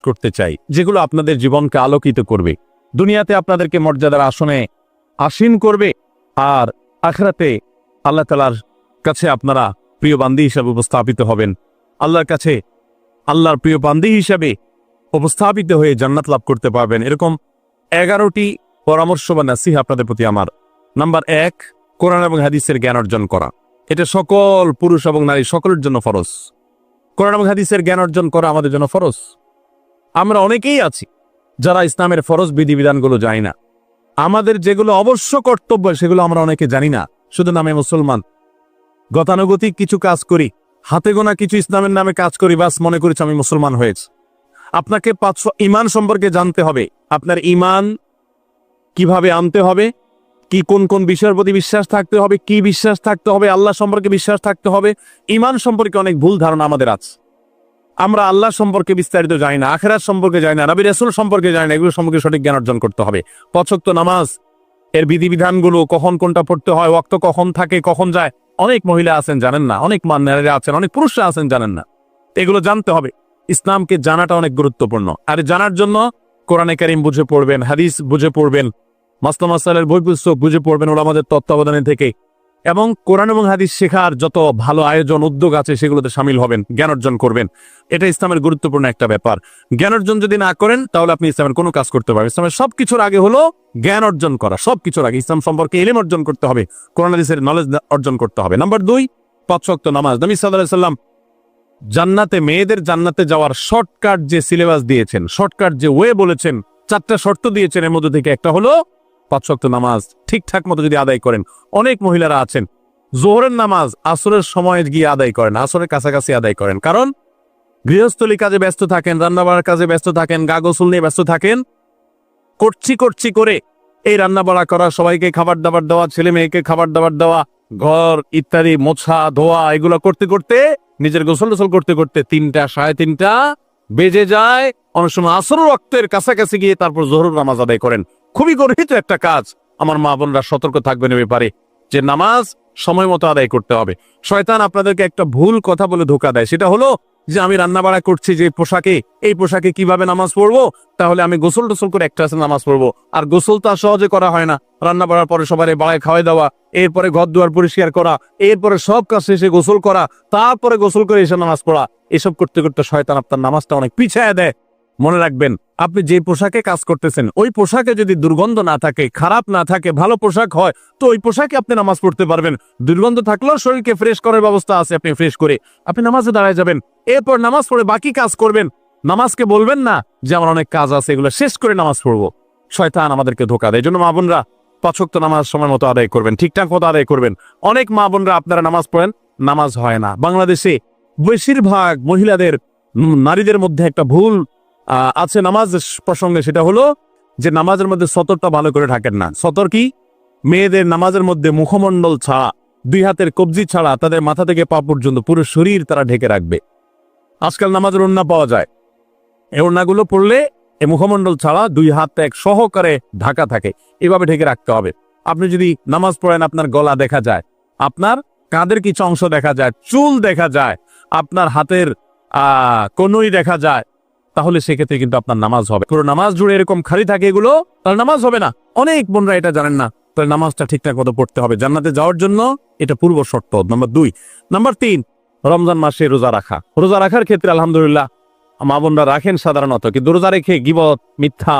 করতে চাই, যেগুলো আপনাদের জীবনকে আলোকিত করবে, দুনিয়াতে আপনাদেরকে মর্যাদার আসনে আসীন করবে, আর আখিরাতে আল্লাহ তাআলার কাছে আপনারা প্রিয় বান্দী হিসাবে উপস্থাপিত হবেন। আল্লাহর কাছে আল্লাহর প্রিয় বান্দী হিসাবে উপস্থাপিত হয়ে জান্নাত লাভ করতে পারবেন। এরকম 11টি পরামর্শ বা নাসিহা আপনাদের প্রতি আমার। নাম্বার 1, কোরআন এবং হাদিসের জ্ঞান অর্জন করা। এটা সকল পুরুষ এবং নারী সকলের জন্য ফরজ। কোরআন এবং হাদিসের জ্ঞান অর্জন করা আমাদের জন্য ফরজ। আমরা অনেকেই আছি যারা ইসলামের ফরজ বিধিবিধানগুলো জানি না। আমাদের যেগুলো অবশ্য কর্তব্য সেগুলো আমরা অনেকে জানি না, শুধু নামে মুসলমান। গতানুগতিক কিছু কাজ করি, হাতে গোনা কিছু ইসলামের নামে কাজ করি, বাস মনে করেছি আমি মুসলমান হয়েছি। আপনাকে 500 ঈমান সম্পর্কে জানতে হবে। আপনার ঈমান কিভাবে আনতে হবে, কি কোন কোন বিষয়ের প্রতি বিশ্বাস থাকতে হবে, কি বিশ্বাস থাকতে হবে, আল্লাহ সম্পর্কে বিশ্বাস থাকতে হবে। ঈমান সম্পর্কে অনেক ভুল ধারণা আমাদের আছে। আমরা আল্লাহ সম্পর্কে বিস্তারিত জানি না, আখিরাত সম্পর্কে জানি না, নবী রাসূল সম্পর্কে জানি না। এগুলো সম্পর্কে সঠিক জ্ঞান অর্জন করতে হবে। 5 ওয়াক্ত নামাজ এর বিধিবিধানগুলো, কখন কোনটা পড়তে হয়, ওয়াক্ত কখন থাকে কখন যায়, অনেক মহিলা আছেন জানেন না, অনেক নারীরা আছেন, অনেক পুরুষরা আছেন জানেন না। এগুলো জানতে হবে। ইসলামকে জানাটা অনেক গুরুত্বপূর্ণ। আর জানার জন্য কোরআনে কারীম বুঝে পড়বেন, হাদিস বুঝে পড়বেন, মাসলা মাসাইলের বই পুস্তক বুঝে পড়বেন ওলামাদের তত্ত্বাবধানে থেকে, এবং কোরআন এবং হাদিস শেখার যত ভালো আয়োজন উদ্যোগ আছে সেগুলোতে শামিল হবেন, জ্ঞান অর্জন করবেন। এটা ইসলামের গুরুত্বপূর্ণ একটা ব্যাপার। জ্ঞান অর্জন যদি না করেন তাহলে আপনি ইসলামের কোনো কাজ করতে পারবেন। ইসলামের সবকিছুর আগে হলো জ্ঞান অর্জন করা। সবকিছুর আগে ইসলাম সম্পর্কে ইলম অর্জন করতে হবে, কোরআন হাদিসের নলেজ অর্জন করতে হবে। নাম্বার 2, 5 ওয়াক্ত নামাজ। নবী সাল্লাল্লাহু আলাইহি সাল্লাম জান্নাতে, মেয়েদের জান্নাতে যাওয়ার শর্টকাট যে সিলেবাস দিয়েছেন, শর্টকাট যে ওয়ে বলেছেন, 4টা শর্ত দিয়েছেন। এর মধ্যে থেকে একটা হলো 5 ওয়াক্ত নামাজ ঠিকঠাক মতো যদি আদায় করেন। অনেক মহিলারা আছেন যোহরের নামাজ আসরের সময় গিয়ে আদায় করেন, আসরের কাছাকাছি আদায় করেন, কারণ গৃহস্থলী কাজে ব্যস্ত থাকেন, রান্নাবাড়ার কাজে ব্যস্ত থাকেন, গা গোসল নিয়ে ব্যস্ত থাকেন। করছি করে এই রান্নাবাড়া করা, সবাইকে খাবার দাবার দেওয়া, ছেলে মেয়েকে খাবার দাবার দেওয়া, ঘর ইত্যাদি মোছা ধোয়া, এগুলো করতে করতে, নিজের গোসল টোসল করতে করতে 3টা 3:30 বেজে যায়। অনেক সময় আসর ওয়াক্তের কাছাকাছি গিয়ে তারপর যোহরের নামাজ আদায় করেন। খুবই গর্হিত একটা কাজ। আমার মা বোনরা সতর্ক থাকবেন এ ব্যাপারে, যে নামাজ সময় মতো আদায় করতে হবে। শয়তান আপনাদেরকে একটা ভুল কথা বলে ধোঁকা দেয়, সেটা হলো যে আমি রান্নাবাড়া করছি যে পোশাকে, এই পোশাকে কিভাবে নামাজ পড়বো, তাহলে আমি গোসল টোসল করে একটা নামাজ পড়বো। আর গোসল তো সহজে করা হয় না। রান্না বাড়ার পরে সবাই বাড়ায় খাওয়াই দেওয়া, এরপরে ঘর দুয়ার পরিষ্কার করা, এরপরে সব কাজ শেষে গোসল করা, তারপরে গোসল করে এসে নামাজ পড়া, এসব করতে করতে শয়তান আপনার নামাজটা অনেক পিছায় দেয়। মনে রাখবেন, আপনি যে পোশাকে কাজ করতেছেন ওই পোশাকে যদি দুর্গন্ধ না থাকে, খারাপ না থাকে, ভালো পোশাক হয়, তো ওই পোশাকে আপনি নামাজ পড়তে পারবেন। দুর্গন্ধ থাকলেও শরীরকে ফ্রেশ করার ব্যবস্থা আছে, আপনি ফ্রেশ করে আপনি নামাজে দাঁড়ায় যাবেন। এরপর নামাজ পড়ে বাকি কাজ করবেন। নামাজকে বলবেন না যে আমার অনেক কাজ আছে, এগুলো শেষ করে নামাজ পড়বো। শয়তান আমাদেরকে ধোঁকা দেয়। এই জন্য মা বোনরা 5 ওয়াক্ত নামাজ সময় মতো আদায় করবেন, ঠিকঠাক মতো আদায় করবেন। অনেক মা বোনরা আপনারা নামাজ পড়েন, নামাজ হয় না। বাংলাদেশে বেশিরভাগ মহিলাদের, নারীদের মধ্যে একটা ভুল আছে নামাজ প্রসঙ্গে, সেটা হলো যে নামাজের মধ্যে সতরটা ভালো করে ঢাকেন না। সতর কি? মেয়েদের নামাজের মধ্যে মুখমণ্ডল ছাড়া, 2 হাতের কবজি ছাড়া তাদের মাথা থেকে পা পর্যন্ত পুরো শরীর তারা ঢেকে রাখবে। আজকাল নামাজের ওড়না পাওয়া যায়, এই ওড়নাগুলো পড়লে এই মুখমণ্ডল ছাড়া 2 হাত এক সহকারে ঢাকা থাকে, এভাবে ঢেকে রাখতে হবে। আপনি যদি নামাজ পড়েন, আপনার গলা দেখা যায়, আপনার কাঁধের কিছু অংশ দেখা যায়, চুল দেখা যায়, আপনার হাতের কনুই দেখা যায়, তাহলে সেক্ষেত্রে কিন্তু আপনার নামাজ হবে। পুরো নামাজ জুড়ে এরকম খালি থাকে এগুলো, তাহলে নামাজ হবে না। অনেক বোনরা এটা জানেন না, তাহলে নামাজটা ঠিকঠাক মতো পড়তে হবে। জান্নাতে যাওয়ার জন্য এটা পূর্ব শর্ত। নাম্বার 2। নাম্বার 3, রমজান মাসে রোজা রাখা। রোজা রাখার ক্ষেত্রে আলহামদুলিল্লাহ মা বোনরা রাখেন সাধারণত, কিন্তু রোজা রেখে গীবত, মিথ্যা,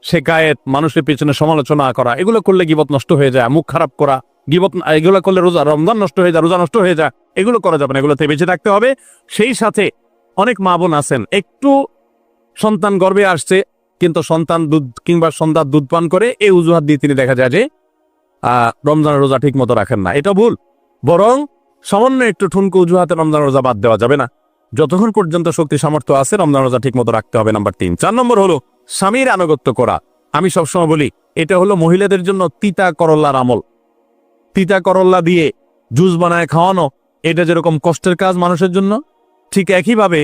শেকায়েত, মানুষের পেছনে সমালোচনা করা, এগুলো করলে গীবত নষ্ট হয়ে যায়। মুখ খারাপ করা, গীবত, এগুলো করলে রমজান নষ্ট হয়ে যায়, রোজা নষ্ট হয়ে যায়। এগুলো করা যাবে না, এগুলোতে বেঁচে থাকতে হবে। সেই সাথে অনেক মা বোন আছেন, একটু সন্তান গর্ভে আসছে কিন্তু সন্তান দুধ কিংবা সন্তান দুধ পান করে, এই অজুহাত দিয়ে তিনি দেখা যায় যে রমজানের রোজা ঠিক মতো রাখেন না। এটা ভুল। বরং সামান্য একটু ঠুনকো অজুহাতে রমজান রোজা বাদ দেওয়া যাবে না। যতক্ষণ পর্যন্ত শক্তি সামর্থ্য আছে রমজান রোজা ঠিক মতো রাখতে হবে। নাম্বার 3। 4 নম্বর হলো স্বামীর আনুগত্য করা। আমি সবসময় বলি এটা হলো মহিলাদের জন্য তিতা করল্লার আমল। তিতা করল্লা দিয়ে জুস বানায় খাওয়ানো, এটা যেরকম কষ্টের কাজ মানুষের জন্য, ঠিক একইভাবে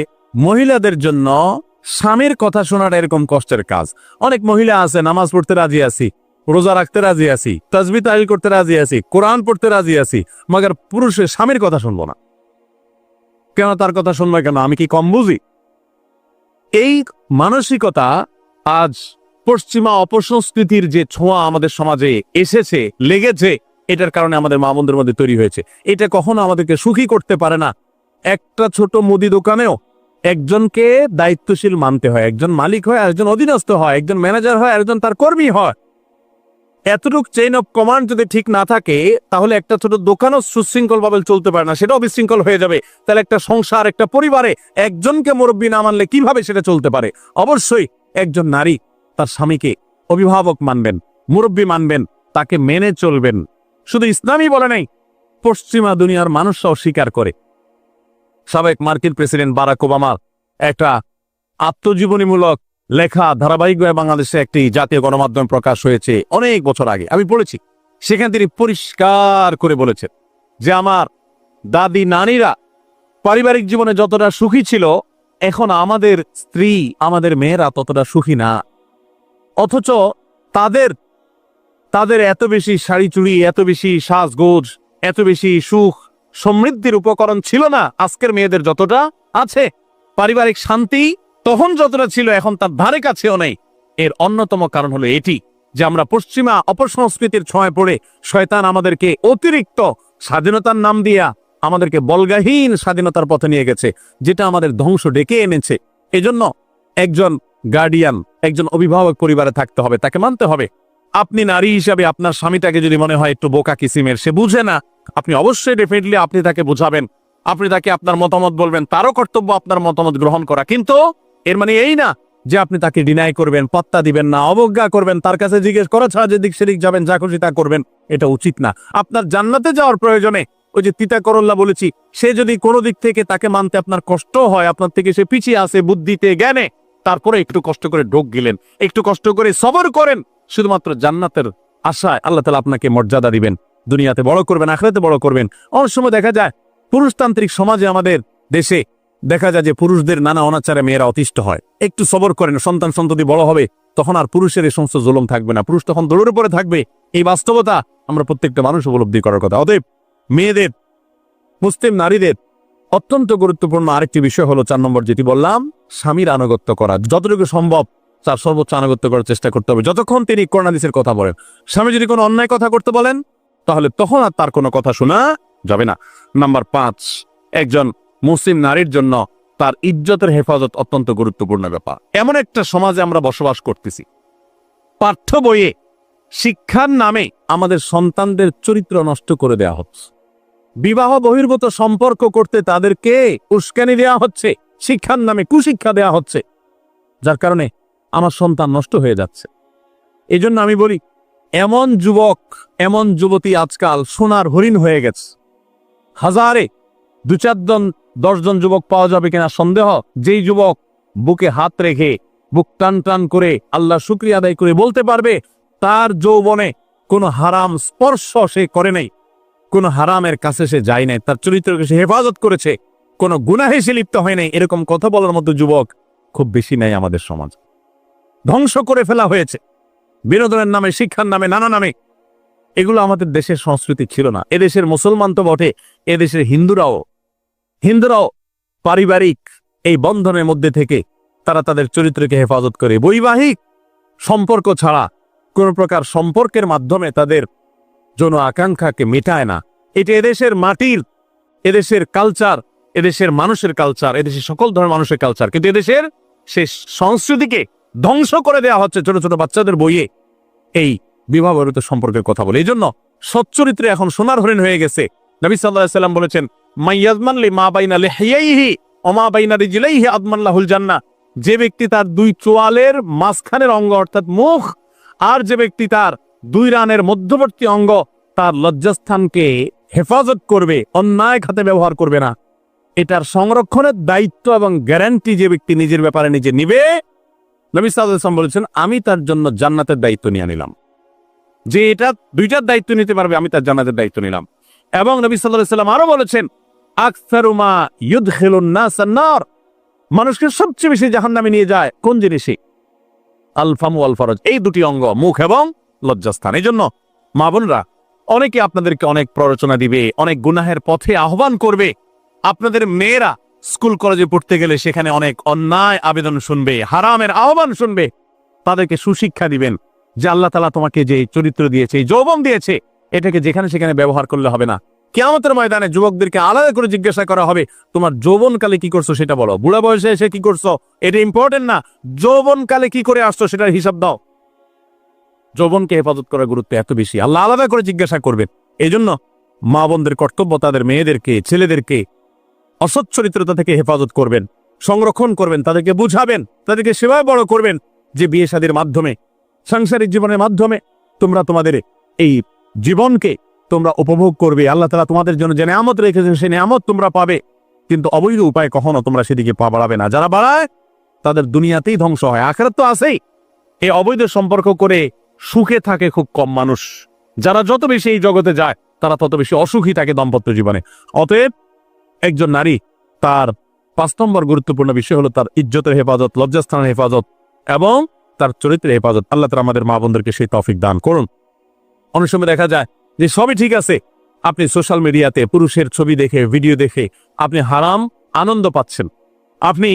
মহিলাদের জন্য স্বামীর কথা শোনাটা এরকম কষ্টের কাজ। অনেক মহিলা আছে নামাজ পড়তে রাজি আছি, রোজা রাখতে রাজি আছি, তাসবিহ তাহলিল করতে রাজি আছি, কোরআন পড়তে রাজি আছি, মগর পুরুষের স্বামীর কথা শুনবো না। কেন তার কথা শুনবে কেন? আমি কি কম বুঝি? এই মানসিকতা আজ পশ্চিমা অপসংস্কৃতির যে ছোঁয়া আমাদের সমাজে এসেছে, লেগেছে, এটার কারণে আমাদের মা বোনদের মধ্যে তৈরি হয়েছে। এটা কখনো আমাদেরকে সুখী করতে পারে না। একটা ছোট মুদি দোকানেও একজনকে দায়িত্বশীল মানতে হয়, একজন মালিক হয়, একজন অধীনস্থ হয়, একজন ম্যানেজার হয়, একজন তার কর্মী হয়। এতটুক চেইন অফ কমান্ড যদি ঠিক না থাকে, তাহলে একটা ছোট দোকানও সুশৃঙ্খল ভাবে চলতে পারে না, সেটাও বিশৃঙ্খল হয়ে যাবে। তাহলে একটা সংসার, একটা পরিবারে একজনকে মুরব্বী না মানলে কিভাবে সেটা চলতে পারে? অবশ্যই একজন নারী তার স্বামীকে অভিভাবক মানবেন, মুরব্বী মানবেন, তাকে মেনে চলবেন। শুধু ইসলামই বলে নাই, পশ্চিমা দুনিয়ার মানুষরাও স্বীকার করে। সাবেক মার্কিন প্রেসিডেন্ট বারাক ওবামার একটা আত্মজীবনীমূলক লেখা ধারাবাহিকভাবে বাংলাদেশে একটি জাতীয় গণমাধ্যম প্রকাশ হয়েছে অনেক বছর আগে, আমি পড়েছি। সেখানে তিনি পরিষ্কার করে বলেছেন যে আমার দাদি নানীরা পারিবারিক জীবনে যতটা সুখী ছিল, এখন আমাদের স্ত্রী, আমাদের মেয়েরা ততটা সুখী না। অথচ তাদের এত বেশি শাড়ি চুড়ি, এত বেশি সাজগোজ, এত বেশি সুখ সমৃদ্ধির উপকরণ ছিল না আজকের মেয়েদের যতটা আছে। পারিবারিক শান্তি তখন যতটা ছিল, এখন তার ধারে কাছেও নেই। এর অন্যতম কারণ হলো এটি যে আমরা পশ্চিমা অপসংস্কৃতির ছোঁয়ায় পড়ে শয়তান আমাদেরকে অতিরিক্ত স্বাধীনতার নাম দিয়া আমাদেরকে বলগাহীন স্বাধীনতার পথে নিয়ে গেছে, যেটা আমাদের ধ্বংস ডেকে এনেছে। এজন্য একজন গার্ডিয়ান, একজন অভিভাবক পরিবারে থাকতে হবে, তাকে মানতে হবে। আপনি নারী হিসাবে আপনার স্বামীটাকে যদি মনে হয় একটু বোকা কিসিমের, সে বুঝে না, আপনি অবশ্যই ডেফিনেটলি আপনি তাকে বোঝাবেন, আপনি তাকে আপনার মতামত বলবেন, তারও কর্তব্য আপনার মতামত গ্রহণ করা। কিন্তু এর মানে এই না যে আপনি তাকে ডিনাই করবেন, পাত্তা দিবেন না, অবজ্ঞা করবেন, তার কাছে জিজ্ঞেস করা ছাড়া যেদিক সেদিক যাবেন, যা খুশি তা করবেন, এটা উচিত না। আপনার জান্নাতে যাওয়ার প্রয়োজনে ওই যে তিতা করল্লা বলেছি, সে যদি কোনো দিক থেকে তাকে মানতে আপনার কষ্ট হয়, আপনার থেকে সে পিছিয়ে আসে বুদ্ধিতে জ্ঞানে, তারপরে একটু কষ্ট করে ঢোক গেলেন, একটু কষ্ট করে সবর করেন, শুধুমাত্র জান্নাতের আশায় আল্লাহ তাআলা আপনাকে মর্যাদা দিবেন, দুনিয়াতে বড় করবেন, আখিরাতে বড় করবেন। অনেক সময় দেখা যায় পুরুষতান্ত্রিক সমাজে আমাদের দেশে দেখা যায় যে পুরুষদের নানা অনাচারে মেয়েরা অতিষ্ঠ হয়। একটু সবর করেন, সন্তান সন্ততি বড় হবে, তখন আর পুরুষের এই সমস্ত জুলুম থাকবে না, পুরুষ তখন দৌড়ে পড়ে থাকবে। এই বাস্তবতা আমরা প্রত্যেকটা মানুষ উপলব্ধি করার কথা। অতএব মেয়েদের, মুসলিম নারীদের অত্যন্ত গুরুত্বপূর্ণ আরেকটি বিষয় হলো 4 নম্বর যেটি বললাম, স্বামীর আনুগত্য করা। যতটুকু সম্ভব তার সর্বোচ্চ আনুগত্য করার চেষ্টা করতে হবে, যতক্ষণ তিনি কোরআন হাদিসের কথা বলেন। স্বামী যদি কোনো অন্যায় কথা করতে বলেন, তাহলে তখন আর তার কোনো কথা শোনা যাবে না। নাম্বার 5, একজন মুসলিম নারীর জন্য তার ইজ্জতের হেফাজত অত্যন্ত গুরুত্বপূর্ণ ব্যাপার। এমন একটা সমাজে আমরা বসবাস করতেছি, পাঠ্য বইয়ে শিক্ষার নামে আমাদের সন্তানদের চরিত্র নষ্ট করে দেওয়া হচ্ছে, বিবাহ বহির্ভূত সম্পর্ক করতে তাদেরকে উস্কানি দেওয়া হচ্ছে, শিক্ষার নামে কুশিক্ষা দেওয়া হচ্ছে, যার কারণে আমার সন্তান নষ্ট হয়ে যাচ্ছে। এই জন্য আমি বলি, এমন যুবক, এমন যুবতী আজকাল সোনার হরিণ হয়ে গেছে। হাজারে 2-4 জন 10 জন যুবক পাওয়া যাবে কিনা সন্দেহ, যেই যুবক বুকে হাত রেখে বুক টান টান করে আল্লাহ শুকরিয়া আদায় করে বলতে পারবে তার যৌবনে কোনো হারাম স্পর্শ সে করে নাই, কোনো হারামের কাছে সে যায় নাই, তার চরিত্রকে সে হেফাজত করেছে, কোনো গুনাহে সে লিপ্ত হয় নাই, এরকম কথা বলার মতো যুবক খুব বেশি নাই আমাদের সমাজ। ধ্বংস করে ফেলা হয়েছে বিনোদনের নামে, শিক্ষার নামে, নানা নামে। এগুলো আমাদের দেশের সংস্কৃতি ছিল না। এদেশের মুসলমান তো বটে, এদেশের হিন্দুরাও পারিবারিক এই বন্ধনের মধ্যে থেকে তারা তাদের চরিত্রকে হেফাজত করে। বৈবাহিক সম্পর্ক ছাড়া কোন প্রকার সম্পর্কের মাধ্যমে তাদের যৌন আকাঙ্ক্ষাকে মেটায় না। এটা এদেশের মাটির, এদেশের কালচার, এদেশের মানুষের কালচার, এদেশের সকল ধরনের মানুষের কালচার, কিন্তু এদেশের সেই সংস্কৃতিকে ধ্বংস করে দেওয়া হচ্ছে ছোট ছোট বাচ্চাদের বইয়ে এই বিবাহ বহির্ভূত সম্পর্কের কথা বলে। এই জন্য সচ্চরিত্রে এখন সোনার হরিণ হয়ে গেছে। নবী সাল্লাল্লাহু আলাইহি সাল্লাম বলেছেন, মাইয়াজমান লিমা বাইনা লিহিয়াইহি ওয়া মা বাইনা রিজলাইহি আদমান লাহুল জান্নাহ। যে ব্যক্তি তার 2 চোয়ালের মাঝখানের অঙ্গ অর্থাৎ মুখ, আর যে ব্যক্তি তার 2 রানের মধ্যবর্তী অঙ্গ, তার লজ্জাস্থানকে হেফাজত করবে, অন্যায় খাতে ব্যবহার করবে না, এটার সংরক্ষণের দায়িত্ব এবং গ্যারান্টি যে ব্যক্তি নিজের ব্যাপারে নিজে নিবে, নবী সাল্লাল্লাহু আলাইহি ওয়াসাল্লাম বলেছেন, আমি তার জন্য জান্নাতের দায়িত্ব নিয়ে নিলাম। যে এটা 2টার দায়িত্ব নিতে পারবে, আমি তার জান্নাতের দায়িত্ব নিলাম। এবং নবী সাল্লাল্লাহু আলাইহি ওয়াসাল্লাম আরো বলেছেন, আকসারু মা ইউদখিলুন নাস আন-নার, মানুষকে সবচেয়ে বেশি জাহান্নামে নিয়ে যায় কোন জিনিসে? আল ফামু ওয়াল ফারজ, এই 2টি অঙ্গ, মুখ এবং লজ্জাস্থান। এই জন্য মা বোনরা, অনেকে আপনাদেরকে অনেক প্ররোচনা দিবে, অনেক গুনাহের পথে আহ্বান করবে। আপনাদের মেয়েরা স্কুল কলেজে পড়তে গেলে সেখানে অনেক অন্যায় আবেদন শুনবে, হারামের আহ্বান শুনবে। তাদেরকে সুশিক্ষা দিবেন যে আল্লাহ তাআলা তোমাকে যে চরিত্র দিয়েছে, এই যৌবন দিয়েছে, এটাকে যেখানে সেখানে ব্যবহার করলে হবে না। কিয়ামতের ময়দানে যুবকদেরকে আলাদা করে জিজ্ঞাসা করা হবে, তোমার যৌবনকালে কি করছো সেটা বলো, বুড়া বয়সে এসে কি করছো এটা ইম্পর্টেন্ট না, যৌবনকালে কি করে আসছো সেটার হিসাব দাও। যৌবনকে হেফাজত করার গুরুত্ব এত বেশি, আল্লাহ আলাদা করে জিজ্ঞাসা করবেন। এই জন্য মা বোনদের কর্তব্য তাদের মেয়েদেরকে, ছেলেদেরকে অসৎ চরিত্রতা থেকে হেফাজত করবেন, সংরক্ষণ করবেন, তাদেরকে বুঝাবেন, তাদেরকে সেবায় বড় করবেন যে বিয়ে শাদীর মাধ্যমে, সাংসারিক জীবনের মাধ্যমে তোমরা তোমাদের এই জীবনকে তোমরা উপভোগ করবে। আল্লাহ তাআলা তোমাদের জন্য যে নিয়ামত রেখেছেন সেই নিয়ামত তোমরা পাবে, কিন্তু অবৈধ উপায় কখনো তোমরা সেদিকে পা বাড়াবে না। যারা বাড়ায় তাদের দুনিয়াতেই ধ্বংস হয়, আখিরাত তো আছেই। এই অবৈধ সম্পর্ক করে সুখে থাকে খুব কম মানুষ। যারা যত বেশি এই জগতে যায় তারা তত বেশি অসুখী থাকে দাম্পত্য জীবনে। অতএব একজন নারী তার 5 নম্বর গুরুত্বপূর্ণ বিষয় হলো তার ইজ্জতের হেফাজত, লজ্জাস্থানের হেফাজত এবং তার চরিত্রের হেফাজত। আল্লাহ তাআলা আমাদের মা বোনদেরকে সেই তৌফিক দান করুন। অনেক সময় দেখা যায় যে সবই ঠিক আছে, আপনি সোশ্যাল মিডিয়াতে পুরুষের ছবি দেখে, ভিডিও দেখে আপনি হারাম আনন্দ পাচ্ছেন। আপনি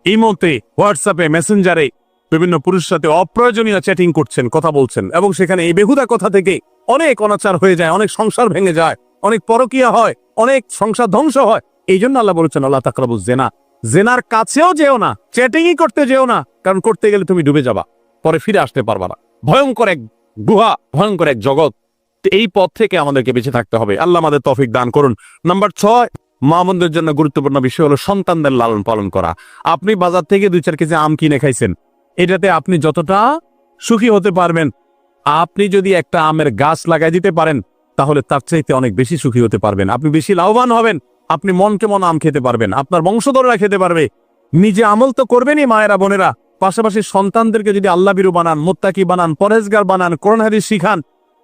ইমোতে, হোয়াটসঅ্যাপে, মেসেঞ্জারে বিভিন্ন পুরুষের সাথে অপ্রয়োজনীয় চ্যাটিং করছেন, কথা বলছেন, এবং সেখানে এই বেহুদা কথা থেকে অনেক অনাচার হয়ে যায়, অনেক সংসার ভেঙে যায়, অনেক পরকীয়া হয়, অনেক সংসার ধ্বংস হয়। এই জন্য আল্লাহ বলেছেন আল্লাহ তাকরাবুজ জেনা, জেনার কাছেও যেও না, চ্যাটিংই করতে যেও না, কারণ করতে গেলে তুমি ডুবে যাবা, পরে ফিরে আসতে পারবা না। ভয়ঙ্কর এক গুহা, ভয়ঙ্কর এক জগৎ। এই পথ থেকে আমাদেরকে বেঁচে থাকতে হবে। আল্লাহ আমাদের তৌফিক দান করুন। নাম্বার 6, মা বোনদের জন্য গুরুত্বপূর্ণ বিষয় হলো সন্তানদের লালন পালন করা। আপনি বাজার থেকে 2-4 কেজি আম কিনে খাইছেন, এটাতে আপনি যতটা সুখী হতে পারবেন, আপনি যদি একটা আমের গাছ লাগাই দিতে পারেন তাহলে তার চাইতে অনেক বেশি সুখী হতে পারবেন, আপনি বেশি লাভবান হবেন, আপনি মনকে মন আম খেতে পারবেন, আপনার বংশধররা খেতে পারবে। নিজে আমল তো করবেনই মায়েরা বোনেরা, পাশাপাশি সন্তানদেরকে যদি আল্লাহভীরু বানান, মুত্তাকি বানান, পরহেজগার বানান, কোরআন হাদিস শিখান,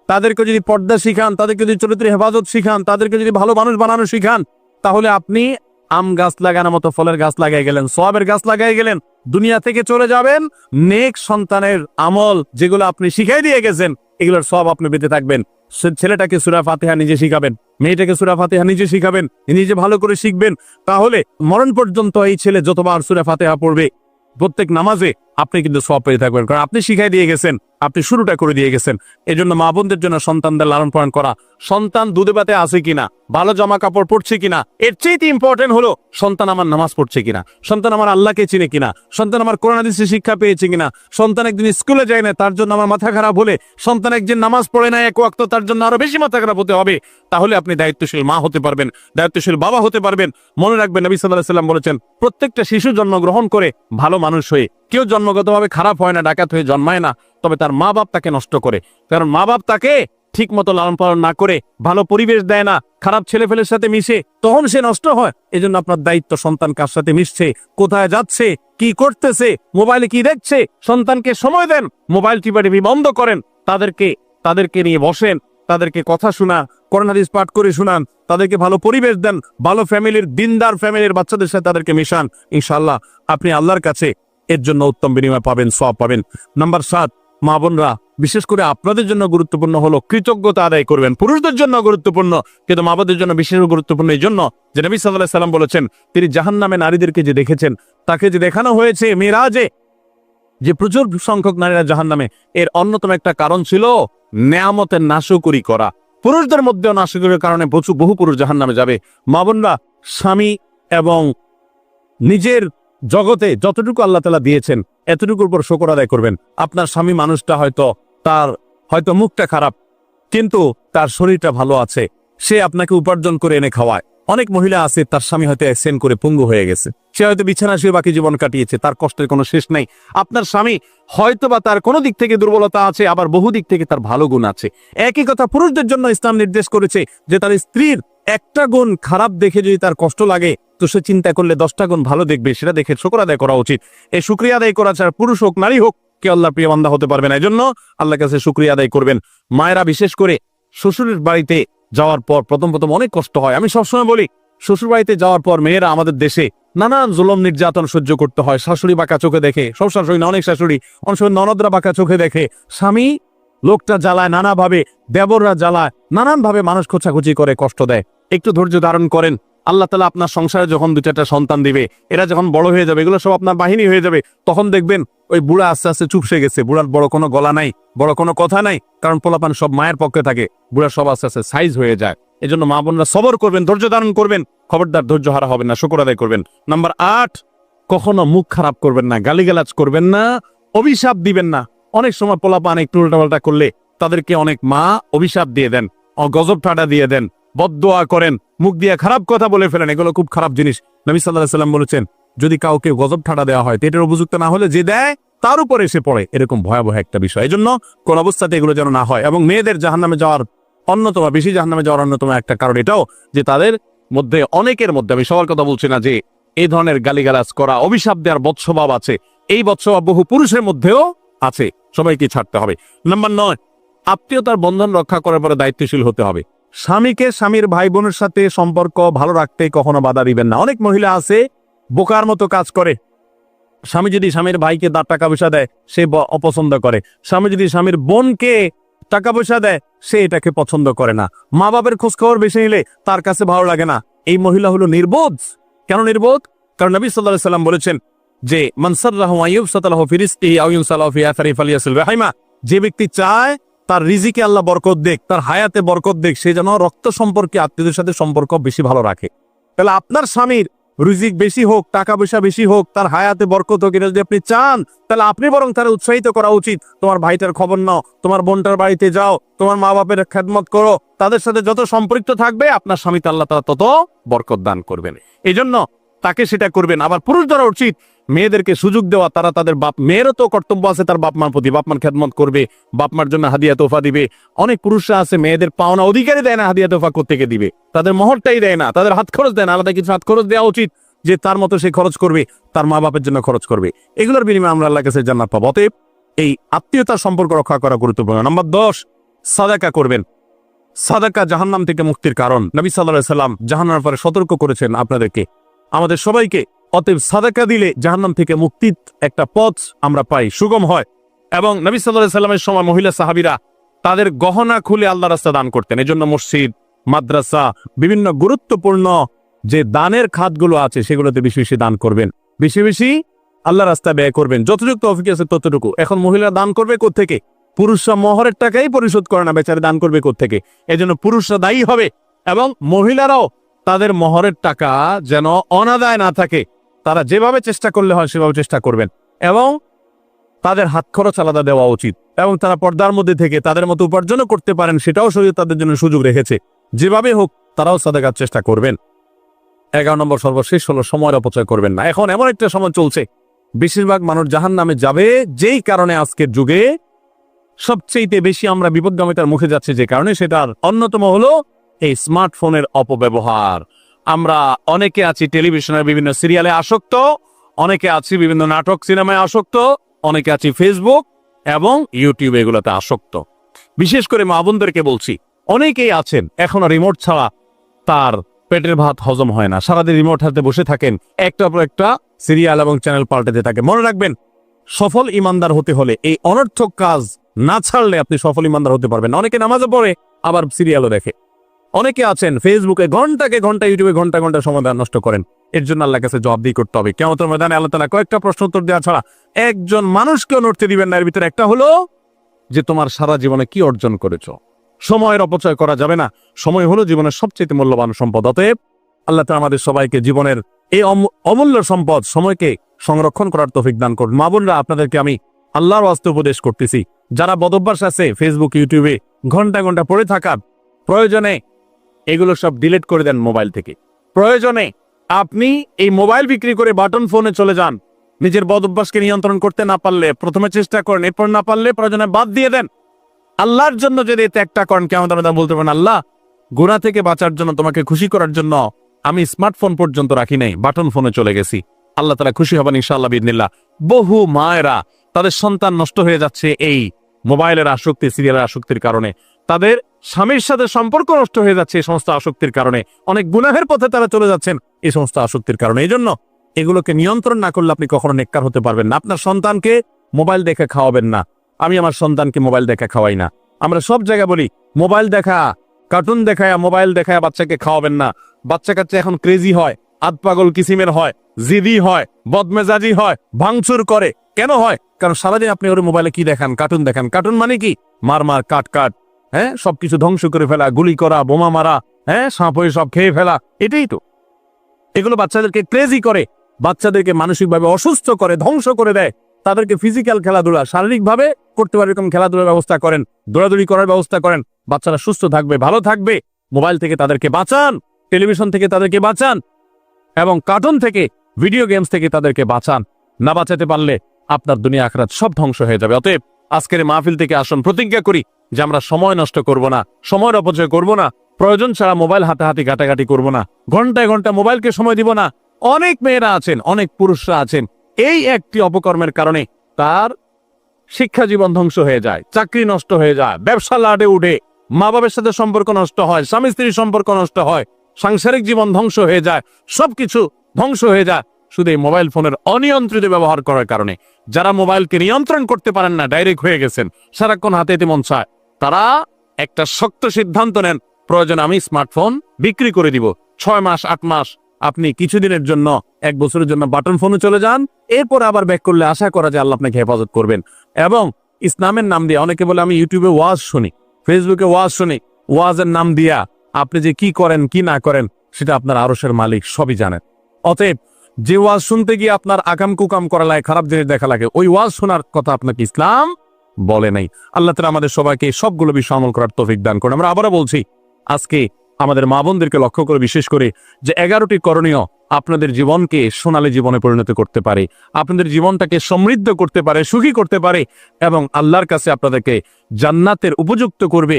তাদেরকে যদি পর্দা শিখান, তাদেরকে যদি চরিত্রের হেফাজত শিখান, তাদেরকে যদি ভালো মানুষ বানানো শিখান, তাহলে আপনি আম গাছ লাগানোর মতো ফলের গাছ লাগাই গেলেন, সওয়াবের গাছ লাগাই গেলেন। দুনিয়া থেকে চলে যাবেন, নেক সন্তানের আমল যেগুলো আপনি শিখাই দিয়ে গেছেন এগুলোর সব আপনি পেতে থাকবেন। ছেলেটাকে সূরা ফাতিহা নিজে শিখাবেন, মেয়েটাকে সূরা ফাতিহা নিজে শিখাবেন, নিজে ভালো করে শিখবেন, তাহলে মরণ পর্যন্ত এই ছেলে যতবার সূরা ফাতিহা পড়বে প্রত্যেক নামাজে আপনি কিন্তু সওয়াব পেয়ে থাকবেন, কারণ আপনি শিখাই দিয়ে গেছেন, আপনি শুরুটা করে দিয়ে গেছেন। এই জন্য মা বোনদের জন্য সন্তানদের লালন পালন করা, সন্তান দুধে ভাতে আছে কিনা, ভালো জামা কাপড় পরছে কিনা, এর চেয়ে ইম্পর্টেন্ট হলো সন্তান আমার নামাজ পড়ছে কিনা, সন্তান আমার আল্লাহকে চিনে কিনা, সন্তান আমার কোরআন হাদিসের শিক্ষা পেয়েছে কিনা। সন্তান একদিন স্কুলে যায় না, তার জন্য আমার মাথা খারাপ হলে, সন্তান একদিন নামাজ পড়ে না এক ওয়াক্ত, তার জন্য আরো বেশি মাথা খারাপ হতে হবে। তাহলে আপনি দায়িত্বশীল মা হতে পারবেন, দায়িত্বশীল বাবা হতে পারবেন। মনে রাখবেন নবী সাল্লাল্লাহু আলাইহি ওয়াসাল্লাম বলেছেন, প্রত্যেকটা শিশু জন্মগ্রহণ করে ভালো মানুষ হয়ে, কেউ জন্মগতভাবে খারাপ হয় না, ডাকাত হয়ে জন্মায় না, তবে তার মা বাপ তাকে নষ্ট করে। কারণ মা বাপ তাকে ঠিক মতো লালন পালন না করে, ভালো পরিবেশ দেয় না, খারাপ ছেলেফেলের সাথে মিশে, তখন সে নষ্ট হয়। এজন্য আপনার দায়িত্ব সন্তান কার সাথে মিশছে, কোথায় যাচ্ছে, কি করতেছে, মোবাইলে কি দেখছে, সন্তানকে সময় দেন, মোবাইল টিপি বন্ধ করেন, তাদেরকে নিয়ে বসেন, তাদেরকে কথা শোনা, কোরআন হাদিস পাঠ করে শোনান, তাদেরকে ভালো পরিবেশ দেন, ভালো ফ্যামিলির, দিনদার ফ্যামিলির বাচ্চাদের সাথে তাদেরকে মিশান। ইনশাআল্লাহ আপনি আল্লাহর কাছে এর জন্য উত্তম বিনিময় পাবেন, সওয়াব পাবেন। নাম্বার 7, মা বোনরা বিশেষ করে আপনাদের জন্য গুরুত্বপূর্ণ হলো কৃতজ্ঞতা আদায় করবেন। পুরুষদের জন্য গুরুত্বপূর্ণ, কিন্তু মা বোনদের জন্য বিশেষ গুরুত্বপূর্ণ এই জন্য যে নবী সাল্লাল্লাহু আলাইহি ওয়াসাল্লাম বলেছেন, তিনি জাহান্নামে নারীদেরকে যে দেখেছেন, তাকে যে দেখানো হয়েছে মিরাজে, যে প্রচুর সংখ্যক নারীরা জাহান্নামে, এর অন্যতম একটা কারণ ছিল নেয়ামতের নাশকরি করা। পুরুষদের মধ্যেও নাশকরির কারণে বহু পুরুষ জাহান্নামে যাবে। মা বোনরা স্বামী এবং নিজের জগতে যতটুকু আল্লাহ তাআলা দিয়েছেন এতটুকুর উপর শুকর আদায় করবেন। আপনার স্বামী মানুষটা হয়তো মুখটা খারাপ, কিন্তু তার শরীরটা ভালো আছে, সে আপনাকে উপার্জন করে এনে খাওয়ায়। অনেক মহিলা আছে তার স্বামী হয়তো অ্যাক্সিডেন্ট করে পঙ্গু হয়ে গেছে, সে হয়তো বিছানা শুয়ে বাকি জীবন কাটিয়েছে, তার কষ্টের কোনো শেষ নাই। আপনার স্বামী হয়তো বা তার কোনো দিক থেকে দুর্বলতা আছে, আবার বহু দিক থেকে তার ভালো গুণ আছে। একই কথা পুরুষদের জন্য ইসলাম নির্দেশ করেছে যে তার স্ত্রীর একটা গুণ খারাপ দেখে যদি তার কষ্ট লাগে, তো সে চিন্তা করলে 10টা গুণ ভালো দেখবে, সেটা দেখে শুকর আদায় করা উচিত। এই শুকরিয়া আদায় করা ছাড়া পুরুষ হোক নারী হোক কে আল্লাহর প্রিয় বান্দা হতে পারবে না। এই জন্য আল্লাহর কাছে শুকরিয়া আদায় করবেন। মায়েরা বিশেষ করে শ্বশুরের বাড়িতে যাওয়ার পর প্রথম অনেক কষ্ট হয়। আমি সবসময় বলি, শ্বশুর বাড়িতে যাওয়ার পর মেয়েরা আমাদের দেশে নানান জুলুম নির্যাতন সহ্য করতে হয়। শাশুড়ি বাঁকা চোখে দেখে, সব শাশুড়ি না, অনেক শাশুড়ি, অনেক সময় ননদরা বাঁকা চোখে দেখে, স্বামী লোকটা জ্বালায় নানাভাবে, দেবররা জ্বালায় নানানভাবে, মানুষ খোঁচাখুচি করে কষ্ট দেয়। একটু ধৈর্য ধারণ করেন, আল্লাহ তাআলা আপনার সংসারে যখন 2-4টা সন্তান দিবে, এরা যখন বড় হয়ে যাবে, এগুলো সব আপনার বাহিনী হয়ে যাবে, তখন দেখবেন ওই বুড়া আস্তে আস্তে চুপসে গেছে, বুড়ার বড় কোনো গলা নাই, বড় কোনো কথা নাই, কারণ পোলাপান সব মায়ের পক্ষে থাকে, বুড়া সব আস্তে আস্তে সাইজ হয়ে যায়। এজন্য মা বোনরা সবর করবেন, ধৈর্য ধারণ করবেন, খবরদার ধৈর্য হারা হবেন না, শুকর আদায় করবেন। নাম্বার 8, কখনো মুখ খারাপ করবেন না, গালিগালাজ করবেন না, অভিশাপ দিবেন না। অনেক সময় পোলাপান একটু উল্টাপাল্টা করলে তাদেরকে অনেক মা অভিশাপ দিয়ে দেন, গজব ঠাটা দিয়ে দেন, বদদোয়া করেন, মুখ দিয়ে খারাপ কথা বলে ফেলেন। এগুলো খুব খারাপ জিনিস। নবী সাল্লাল্লাহু আলাইহি সাল্লাম বলেছেন, যদি কাউকে গজব ঠাটা দেওয়া হয়, এটার উপযুক্ত না হলে যে দেয় তার উপরে এসে পড়ে, এরকম ভয়াবহ একটা বিষয়। এজন্য কোন অবস্থাতে এগুলো যেন না হয়। এবং মেয়েদের জাহান্নামে যাওয়ার অন্যতম, বেশি জাহান্নামে যাওয়ার অন্যতম একটা কারণ এটাও যে তাদের মধ্যে, অনেকের মধ্যে, আমি সবার কথা বলছি না, যে এই ধরনের গালিগালাজ করা, অভিশাপ দেওয়ার বৎসভাব আছে। এই বৎসভাব বহু পুরুষের মধ্যেও আছে, সবাইকে ছাড়তে হবে। নাম্বার 9, আত্মীয়তার বন্ধন রক্ষা করার পরে দায়িত্বশীল হতে হবে। স্বামীকে স্বামীর ভাই বোনের সাথে সম্পর্ক ভালো রাখতে কখনো বাধা দিবেন না। অনেক মহিলা আছে বোকার মতো কাজ করে। স্বামী যদি স্বামীর ভাইকে টাকা পয়সা দেয়, সে অপছন্দ করে। স্বামী যদি স্বামীর বোনকে টাকা পয়সা দেয়, সে এটাকে পছন্দ করে না। মা বাবার খোঁজ খবর বেশি নিলে তার কাছে ভালো লাগে না। এই মহিলা হলো নির্বোধ। কেন নির্বোধ? কারণ নবী সাল্লাল্লাহু আলাইহি সাল্লাম বলেছেন যে মান সাররাহু আইয়ুবসাতালাহু ফি রিজকিহি আও ইউনসালাহু ফি আথারি ফালিয়াসিল রাহিমা। যে ব্যক্তি চায় তার রিজিকে আল্লাহ বরকত দেখ, তার হায়াতে বরকত দেখ, সে যেন রক্ত সম্পর্কে আত্মীয়দের সাথে সম্পর্ক বেশি ভালো রাখে। তাহলে আপনার স্বামীর রিজিক বেশি হোক, টাকা পয়সা বেশি হোক, তার হায়াতে বরকত হোক, এটা যদি আপনি চান, তাহলে আপনি বরং তারা উৎসাহিত করা উচিত। তোমার ভাইটার খবর নাও, তোমার বোনটার বাড়িতে যাও, তোমার মা বাপের খেদমত করো, তাদের সাথে যত সম্পৃক্ত থাকবে আপনার স্বামীতে আল্লাহ তাআলা তত বরকত দান করবেন। এই জন্য তাকে সেটা করবেন। আবার পুরুষদেরও উচিত মেয়েদেরকে সুযোগ দেওয়া। তারা তাদের বাপ, মেয়েরও তো কর্তব্য আছে তার বাপ মার প্রতি, বাপ মার খেদমত করবে, বাপ মার জন্য হাদিয়া তোফা দিবে। অনেক পুরুষরা আছে মেয়েদের পাওনা অধিকারই দেয় না, হাদিয়া তোফা কোত্থেকে দিবে, তাদের মহরটাই দেয় না, তাদের হাত খরচ দেয় না। আলাদা কিছু হাত খরচ দেওয়া উচিত, যে তার মতো সে খরচ করবে, তার মা বাপের জন্য খরচ করবে। এগুলোর বিনিময়ে আমরা আল্লাহর কাছে জান্নাত পাবো। অতএব এই আত্মীয়তার সম্পর্ক রক্ষা করা গুরুত্বপূর্ণ। নাম্বার 10, সাদাকা করবেন। সাদাকা জাহান্নাম থেকে মুক্তির কারণ। নবী সাল্লাল্লাহু আলাইহি সাল্লাম জাহান্নামের পরে সতর্ক করেছেন আপনাদেরকে, আমাদের সবাইকে। অতএব সাদাকা দিলে জাহান্নাম থেকে মুক্তির একটা পথ আমরা পাই, সুগম হয়। এবং নবী সাল্লাল্লাহু আলাইহি সাল্লামের সময় মহিলা সাহাবীরা তাদের গহনা খুলে আল্লাহর রাস্তায় দান করতেন। এজন্য মসজিদ, মাদ্রাসা, বিভিন্ন গুরুত্বপূর্ণ যে দানের খাতগুলো আছে সেগুলোতে বেশি বেশি দান করবেন, বেশি বেশি আল্লাহর রাস্তায় ব্যয় করবেন, যতটুকু তৌফিক আছে ততটুকু। এখন মহিলা দান করবে কোত্থেকে? পুরুষরা মহরের টাকাই পরিশোধ করে না, বেচারে দান করবে কোত্থেকে? এজন্য পুরুষরা দায়ী হবে। এবং মহিলারাও তাদের মহরের টাকা যেন অনাদায় না থাকে, তারা যেভাবে চেষ্টা করলে হয় সেভাবে চেষ্টা করবেন। এবং তাদের হাত খরচ আলাদা দেওয়া উচিত। এবং তারা পর্দার মধ্যে থেকে তাদের মতো উপার্জনও করতে পারেন, সেটাও শরীয়ত তাদের জন্য সুযোগ রেখেছে। যেভাবে হোক তারাও সাদাকার চেষ্টা করবেন। 11 নম্বর সর্বশেষ হলো সময়ের অপচয় করবেন না। এখন এমন একটা সময় চলছে, বেশিরভাগ মানুষ জাহান্নামে যাবে যেই কারণে আজকের যুগে সবচেয়ে বেশি আমরা বিপদগামিতার মুখে যাচ্ছে, যে কারণে সেটার অন্যতম হলো এই স্মার্টফোনের অপব্যবহার। আমরা অনেকে আছি টেলিভিশনের বিভিন্ন সিরিয়ালে আসক্ত, অনেকে আছি বিভিন্ন নাটক সিনেমায় আসক্ত, অনেকে আছি ফেসবুক এবং ইউটিউব এগুলোতে আসক্ত। বিশেষ করে মা বোনদেরকে বলছি, অনেকেই আছেন এখনো রিমোট ছাড়া তার পেটের ভাত হজম হয় না, সারাদিন রিমোট হাতে বসে থাকেন, একটার পর একটা সিরিয়াল এবং চ্যানেল পাল্টাতে থাকে। মনে রাখবেন, সফল ইমানদার হতে হলে এই অনর্থক কাজ না ছাড়লে আপনি সফল ইমানদার হতে পারবেন না। অনেকে নামাজও পড়ে আবার সিরিয়ালও দেখে। অনেকে আছেন ফেসবুকে ঘন্টাকে ঘন্টা, ইউটিউবে ঘন্টা ঘন্টা সময় নষ্ট করেন। এর জন্য আল্লাহর কাছে জবাবদিহি করতে হবে। কিয়ামতের ময়দানে আল্লাহ তাআলা কয়েকটা প্রশ্ন উত্তর দেওয়া ছাড়া একজন মানুষকেও নড়তে দিবেন না। এর ভিতরে একটা হলো যে তোমার সারা জীবনে কি অর্জন করেছো। সময়ের অপচয় করা যাবে না। সময় হলো জীবনের সবচেয়ে মূল্যবান সম্পদ। অতএব আল্লাহ তাআলা আমাদের সবাইকে জীবনের এই অমূল্য সম্পদ সময়কে সংরক্ষণ করার তৌফিক দান করুন। মা বোনরা, আপনাদেরকে আমি আল্লাহর ওয়াস্তে উপদেশ করতেছি, যারা বদভ্যাস আছে ফেসবুক, ইউটিউবে ঘন্টা ঘন্টা পড়ে থাকার, প্রয়োজনে এগুলো সব ডিলিট করে দেন মোবাইল থেকে। প্রয়োজনে আপনি এই মোবাইল বিক্রি করে বাটন ফোনে চলে যান। নিজের বদভ্যাসকে নিয়ন্ত্রণ করতে না পারলে প্রথমে চেষ্টা করেন, এরপর না পারলে প্রয়োজনে বাদ দিয়ে দেন। আল্লাহর জন্য যদি এতে একটা করেন, কেমন বলতে পারেন, আল্লাহ গুনাহ থেকে বাঁচার জন্য, তোমাকে খুশি করার জন্য আমি স্মার্টফোন পর্যন্ত রাখি নাই, বাটন ফোনে চলে গেছি। আল্লাহ তাআলা খুশি হবেন ইনশাআল্লাহ বিইذنিল্লাহ। বহু মায়েরা তাদের সন্তান নষ্ট হয়ে যাচ্ছে এই মোবাইলের আসক্তি, সিরিয়ালের আসক্তির কারণে। তাদের স্বামীর সাথে সম্পর্ক নষ্ট হয়ে যাচ্ছে এই সমস্ত আসক্তির কারণে। অনেক গুনাহের পথে তারা চলে যাচ্ছেন এই সমস্ত আসক্তির কারণে। এই জন্য এগুলোকে নিয়ন্ত্রণ না করলে আপনি কখনো নেককার হতে পারবেন না। আপনার সন্তানকে মোবাইল দেখে খাওয়াবেন না। আমি আমার সন্তানকে মোবাইল দেখে খাওয়াই না। আমরা সব জায়গায় বলি মোবাইল দেখা, কার্টুন দেখায়, মোবাইল দেখায় বাচ্চাকে খাওয়াবেন না। বাচ্চা কাচ্চা এখন ক্রেজি হয়, আতপাগল কিসিমের হয়, জিদি হয়, বদমেজাজি হয়, ভাঙচুর করে। কেন হয়? কারণ সারাদিন আপনি ওর মোবাইলে কি দেখান? কার্টুন দেখান। কার্টুন মানে কি? মার মার কাট কাট, হ্যাঁ, সবকিছু ধ্বংস করে ফেলা, গুলি করা, বোমা মারা, হ্যাঁ, সাপ হয়ে সব খেয়ে ফেলা, এটাই তো। এগুলো বাচ্চাদেরকে ক্রেজি করে, বাচ্চাদেরকে মানসিকভাবে অসুস্থ করে, ধ্বংস করে দেয়। তাদেরকে ফিজিক্যাল খেলাধুলা, শারীরিকভাবে করতে পারে এরকম খেলাধুলার ব্যবস্থা করেন, দৌড়াদৌড়ি করার ব্যবস্থা করেন। বাচ্চারা সুস্থ থাকবে, ভালো থাকবে। মোবাইল থেকে তাদেরকে বাঁচান, টেলিভিশন থেকে তাদেরকে বাঁচান, এবং কার্টুন থেকে, ভিডিও গেমস থেকে তাদেরকে বাঁচান। না বাঁচাতে পারলে আপনার দুনিয়া আখিরাত সব ধ্বংস হয়ে যাবে। অতএব আজকের মাহফিল থেকে আসুন, প্রতিজ্ঞা করি যে আমরা সময় নষ্ট করব না, সময়ের অপচয় করব না, প্রয়োজন ছাড়া মোবাইল হাতাহাতি ঘাটাঘাটি করব না, ঘন্টায় ঘন্টা মোবাইলকে সময় দিব না। অনেক মেয়েরা আছেন, অনেক পুরুষরা আছেন, এই একটি অপকর্মের কারণে তার শিক্ষা জীবন ধ্বংস হয়ে যায়, চাকরি নষ্ট হয়ে যায়, ব্যবসা লাডে উঠে, মা বাবার সাথে সম্পর্ক নষ্ট হয়, স্বামী স্ত্রীর সম্পর্ক নষ্ট হয়, সাংসারিক জীবন ধ্বংস হয়ে যায়, সবকিছু ধ্বংস হয়ে যায় শুধু এই মোবাইল ফোনের অনিয়ন্ত্রিত ব্যবহার করার কারণে। যারা মোবাইলকে নিয়ন্ত্রণ করতে পারেন না, ডাইরেক্ট হয়ে গেছেন, সারাক্ষণ হাতে মন চায়, তারা একটা শক্ত সিদ্ধান্ত নেন, প্রয়োজন আমি স্মার্টফোন বিক্রি করে দিব। 6 মাস 8 মাস, আপনি কিছুদিনের জন্য, 1 বছরের জন্য বাটন ফোনে চলে যান, এরপর আবার ব্যাক করলে আশা করা যায় আল্লাহ আপনাকে হেফাজত করবেন। এবং ইসলামের নাম দিয়ে, অনেকে বলে আমি ইউটিউবে ওয়াজ শুনি, ফেসবুকে ওয়াজ শুনি, ওয়াজের নাম দিয়া আপনি যে কি করেন কি না করেন সেটা আপনার আরশের মালিক সবই জানেন। অতএব যে ওয়াজ শুনতে গিয়ে আপনার আকাম কুকাম করা লাগে, খারাপ জিনিস দেখা লাগে, ওই ওয়াজ শোনার কথা আপনাকে ইসলাম বলে নাই। আল্লাহ তাআলা আমাদের সবাইকে সবগুলো বিষয় আমল করার তৌফিক দান করুন। আমরা আবারও বলছি, আজকে আমাদের মা বোনদেরকে লক্ষ্য করে বিশেষ করে যে 11টি করণীয় আপনাদের জীবনকে সোনালী জীবনে পরিণত করতে পারে, আপনাদের জীবনটাকে সমৃদ্ধ করতে পারে, সুখী করতে পারে, এবং আল্লাহর কাছে আপনাদেরকে জান্নাতের উপযুক্ত করবে।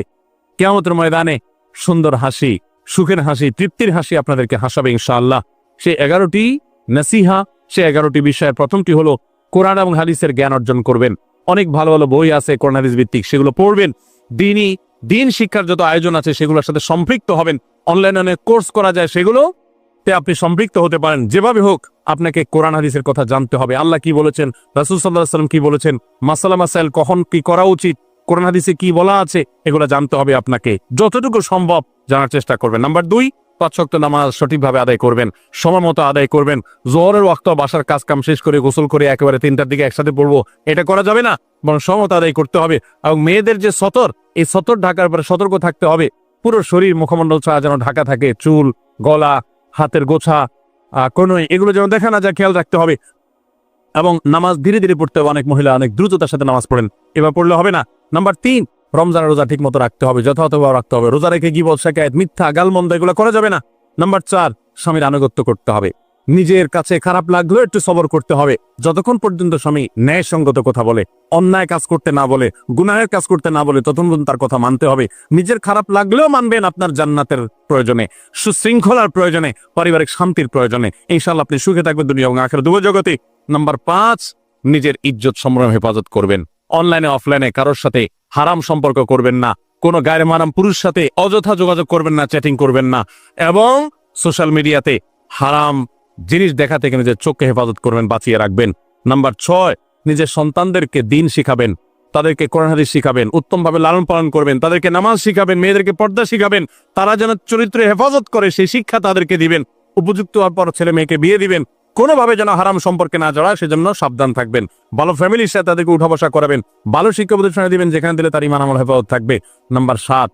কিয়ামতের ময়দানে সুন্দর হাসি, সুখের হাসি, তৃপ্তির হাসি আপনাদেরকে হাসাবে ইনশাআল্লাহ। সেই 11টি নসিহা, সে 11টি বিষয়ের প্রথমটি হলো কোরআন এবং হাদিসের জ্ঞান অর্জন করবেন। অনেক ভালো ভালো বই আছে কোরআন হাদিস ভিত্তিক, সেগুলো পড়বেন। দিন শিক্ষার যত আয়োজন আছে সেগুলোর সাথে সম্পৃক্ত হবেন। অনলাইনে অনেক কোর্স করা যায়, সেগুলোতে আপনি সম্পৃক্ত হতে পারেন। যেভাবে হোক আপনাকে কোরআন হাদিসের কথা জানতে হবে। আল্লাহ কি বলেছেন, রাসূল সাল্লাল্লাহু আলাইহি ওয়াসাল্লাম কি বলেছেন, মাসালা মাসাইল কখন কি করা উচিত, কোরআন হাদিসে কি বলা আছে, এগুলো জানতে হবে আপনাকে। যতটুকু সম্ভব জানার চেষ্টা করবেন। নাম্বার 2, 5 ওয়াক্ত নামাজ সঠিকভাবে আদায় করবেন, সময় মতো আদায় করবেন। যোহরের ওয়াক্ত বাসার কাজ কাম শেষ করে গোসল করে একেবারে 3টার দিকে একসাথে পড়বো, এটা করা যাবে না, বরং সময় মতো আদায় করতে হবে। এবং মেয়েদের যে সতর, এই সতর ঢাকার পরে সতর্ক থাকতে হবে। পুরো শরীর মুখমণ্ডল ছাড়া যেন ঢাকা থাকে, চুল, গলা, হাতের গোছা, কনুই, এগুলো যেন দেখা না যায়, খেয়াল রাখতে হবে। এবং নামাজ ধীরে ধীরে পড়তে হবে। অনেক মহিলা অনেক দ্রুততার সাথে নামাজ পড়েন, এবার পড়লে হবে না। নাম্বার 3, রমজানের রোজা ঠিক মতো রাখতে হবে, যথাযথভাবে রাখতে হবে। রোজা রেখে গীবত, শিকায়েত, মিথ্যা, গালমন্দ এগুলো করা যাবে না। নাম্বার 4, স্বামীর আনুগত্য করতে হবে। নিজের কাছে খারাপ লাগলেও একটু সবর করতে হবে, যতক্ষণ পর্যন্ত স্বামী ন্যায়সঙ্গত কথা বলে, অন্যায় কাজ করতে না বলে, গুনাহের কাজ করতে না বলে, ততক্ষণ পর্যন্ত তার কথা মানতে হবে। নিজের খারাপ লাগলেও মানবেন, আপনার জান্নাতের প্রয়োজনে, সুশৃঙ্খলার প্রয়োজনে, পারিবারিক শান্তির প্রয়োজনে। ইনশাআল্লাহ আপনি সুখে থাকবেন দুনিয়া এবং আখিরাত উভয় জগতে। নাম্বার 5, নিজের ইজ্জত সম্মান হেফাজত করবেন। অনলাইনে অফলাইনে কারোর সাথে হারাম সম্পর্ক করবেন না, কোনো গায়ের মারাম পুরুষ সাথে অযথা যোগাযোগ করবেন না, চ্যাটিং করবেন না, এবং সোশ্যাল মিডিয়াতে হারাম জিনিস দেখা থেকে নিজের চোখকে হেফাজত করবেন, বাঁচিয়ে রাখবেন। নাম্বার 6, নিজের সন্তানদেরকে দিন শিখাবেন, তাদেরকে কোরআন হাদিস শিখাবেন, উত্তমভাবে লালন পালন করবেন, তাদেরকে নামাজ শিখাবেন, মেয়েদেরকে পর্দা শিখাবেন, তারা যেন চরিত্রে হেফাজত করে সেই শিক্ষা তাদেরকে দিবেন। উপযুক্ত হওয়ার পর ছেলে মেয়েকে বিয়ে দিবেন, কোনোভাবে যেন হারাম সম্পর্কে না জড়ায় সেজন্য সাবধান থাকবেন। ভালো ফ্যামিলির সাথে তাদেরকে উঠা বসা করাবেন, ভালো শিক্ষা প্রতিষ্ঠানে দিবেন যেখানে দিলে তার ঈমান আমল হেফাজত থাকবে। নাম্বার 7,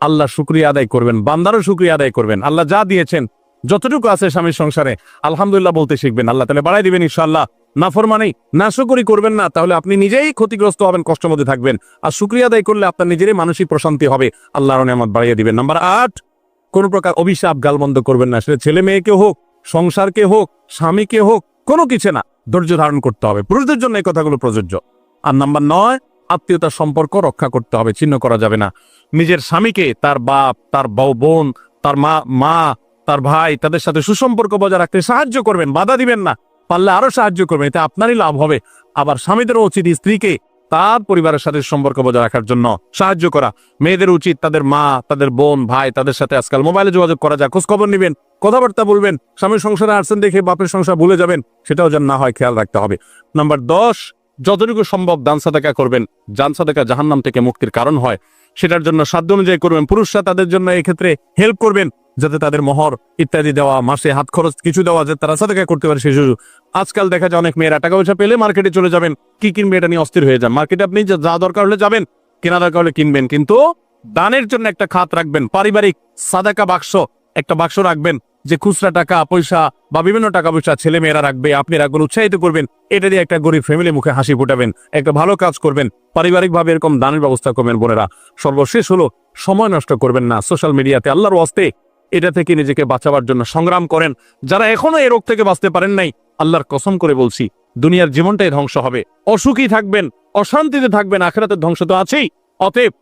আল্লাহ শুকরিয়া আদায় করবেন, বান্দারও শুকরিয়া আদায় করবেন। আল্লাহ যা দিয়েছেন, যতটুকু আছে স্বামীর সংসারে, আলহামদুলিল্লাহ বলতে শিখবেন, আল্লাহ তাহলে বাড়াই দিবেন ইনশাআল্লাহ। নাফরমানি, নাশকরি করবেন না, তাহলে আপনি নিজেই ক্ষতিগ্রস্ত হবেন, কষ্টের মধ্যে থাকবেন। আর শুকরিয়া আদায় করলে আপনার নিজেরই মানসিক প্রশান্তি হবে, আল্লাহর নিয়ামত বাড়িয়ে দিবেন। নাম্বার 8, কোন প্রকার অভিশাপ গালমন্দ করবেন না, সেটা ছেলে মেয়েকে হোক, সংসারকে হোক, স্বামীকে হোক, কোনো কিছু না, ধৈর্য ধারণ করতে হবে। পুরুষদের জন্য এই কথাগুলো প্রযোজ্য। আর নাম্বার 9, আত্মীয়তার সম্পর্ক রক্ষা করতে হবে, ছিন্ন করা যাবে না। নিজের স্বামীকে তার বাপ, তার বোন, তার মা, তার ভাই, তাদের সাথে সুসম্পর্ক বজায় রাখতে সাহায্য করবেন, বাধা দিবেন না, পারলে আরো সাহায্য করবেন, এতে আপনারই লাভ হবে। আবার স্বামীদেরও উচিত স্ত্রীকে তার পরিবারের সাথে সম্পর্ক বজায় রাখার জন্য সাহায্য করা। মেয়েদের উচিত তাদের মা, তাদের বোন, ভাই, তাদের সাথে আজকাল মোবাইলে যোগাযোগ করা যায়, খোঁজ খবর নিবেন, কথাবার্তা বলবেন। স্বামীর সংসারে আসছেন দেখে বাপের সংসার ভুলে যাবেন, সেটাও যেন না হয়, খেয়াল রাখতে হবে। নাম্বার 10, যতটুকু সম্ভব দান সাদাকা করবেন। দান সাদাকা জাহান্নাম থেকে মুক্তির কারণ হয়, সেটার জন্য সাধ্য অনুযায়ী করবেন। পুরুষরা তাদের জন্য এক্ষেত্রে হেল্প করবেন, যাতে তাদের মোহর ইত্যাদি দেওয়া, মাসে হাত খরচ কিছু দেওয়া, যাতে তারা সাদাকা করতে পারে সেই সুযোগ। আজকাল দেখা যায় অনেক মেয়েরা টাকা পয়সা পেলে মার্কেটে চলে যাবেন, কি কিনবে এটা নিয়ে অস্থির হয়ে যান। মার্কেটে আপনি যা দরকার হলে যাবেন, কেনা দরকার হলে কিনবেন, কিন্তু দানের জন্য একটা খাত রাখবেন। পারিবারিক সাদাকা বাক্স, একটা বাক্স রাখবেন, যে খুচরা টাকা পয়সা বা বিভিন্ন টাকা পয়সা ছেলে মেয়েরা রাখবে, আপনি রাখবেন, উৎসাহিত করবেন। এটা দিয়ে একটা গরিব ফ্যামিলি মুখে হাসি ফোটাবেন, একটা ভালো কাজ করবেন, পারিবারিক ভাবে এরকম দানের ব্যবস্থা করবেন। বোনেরা, সর্বশেষ হলো সময় নষ্ট করবেন না সোশ্যাল মিডিয়াতে। আল্লাহর ওয়াস্তে এটা থেকে নিজেকে বাঁচাবার জন্য সংগ্রাম করেন। যারা এখনো এই রোগ থেকে বাঁচতে পারেন নাই, আল্লাহর কসম করে বলছি, দুনিয়ার জীবনটাই ধ্বংস হবে, অসুখী থাকবেন, অশান্তিতে থাকবেন, আখিরাতের ধ্বংস তো আছেই। অতএব